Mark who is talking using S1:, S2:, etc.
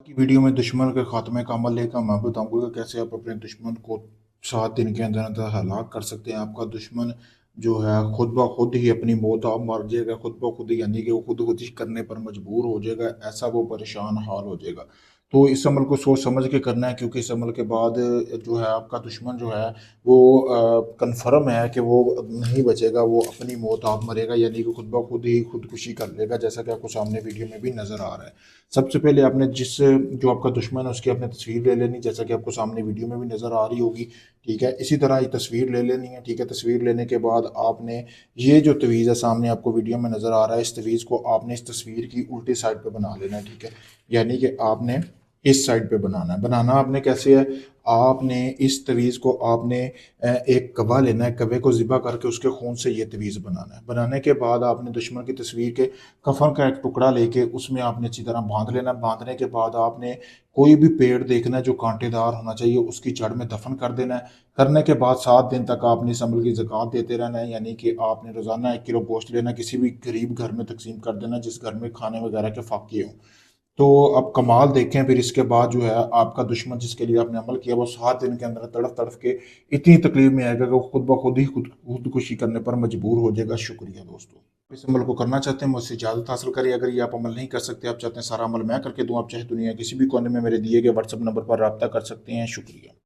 S1: की वीडियो में दुश्मन के खात्मे का अमल लेकर मैं बताऊंगा कि कैसे आप अपने दुश्मन को 7 दिन के अंदर अंदर हलाक कर सकते हैं। आपका दुश्मन जो है खुद ब खुद ही अपनी मौत आप मर जाएगा, खुद ब खुद ही, यानी कि वो खुदकुशी करने पर मजबूर हो जाएगा, ऐसा वो परेशान हाल हो जाएगा। तो इस अमल को सोच समझ के करना है, क्योंकि इस अमल के बाद जो है आपका दुश्मन जो है वो कन्फर्म है कि वो नहीं बचेगा, वो अपनी मौत आप मरेगा, यानी कि खुद ब खुद ही खुदकुशी कर लेगा, जैसा कि आपको सामने वीडियो में भी नज़र आ रहा है। सबसे पहले आपने जिस जो आपका दुश्मन है उसकी आपने तस्वीर ले लेनी, जैसा कि आपको सामने वीडियो में भी नज़र आ रही होगी। ठीक है, इसी तरह ये तस्वीर ले लेनी है। ठीक है, तस्वीर लेने के बाद आपने ये जो तवीज़ है सामने आपको वीडियो में नज़र आ रहा है, इस तवीज़ को आपने इस तस्वीर की उल्टी साइड पे बना लेना है। ठीक है, यानी कि आपने इस साइड पे बनाना है। बनाना आपने कैसे है, आपने इस तवीज़ को आपने एक कवा लेना है, कवे को ज़िबा करके उसके खून से ये तवीज़ बनाना है। बनाने के बाद आपने दुश्मन की तस्वीर के कफन का एक टुकड़ा लेके उसमें आपने अच्छी तरह बांध लेना। बांधने के बाद आपने कोई भी पेड़ देखना है जो कांटेदार होना चाहिए, उसकी जड़ में दफन कर देना है। करने के बाद 7 दिन तक आपने इस अमल की ज़कात देते रहना है, यानी कि आपने रोज़ाना 1 किलो गोश्त लेना, किसी भी गरीब घर में तकसीम कर देना जिस घर में खाने वगैरह के फाके हों। तो अब कमाल देखें, फिर इसके बाद जो है आपका दुश्मन जिसके लिए आपने अमल किया वो 7 दिन के अंदर तड़फ तड़फ के इतनी तकलीफ में आएगा कि वो खुद ब खुद ही खुदकुशी करने पर मजबूर हो जाएगा। शुक्रिया दोस्तों। इस अमल को करना चाहते हैं मुझसे इजाज़त हासिल करिए। अगर ये आप अमल नहीं कर सकते, आप चाहते हैं सारा अमल मैं करके दूं, आप चाहे दुनिया किसी भी कोने में मेरे दिए गए व्हाट्सएप नंबर पर रब्ता कर सकते हैं। शुक्रिया।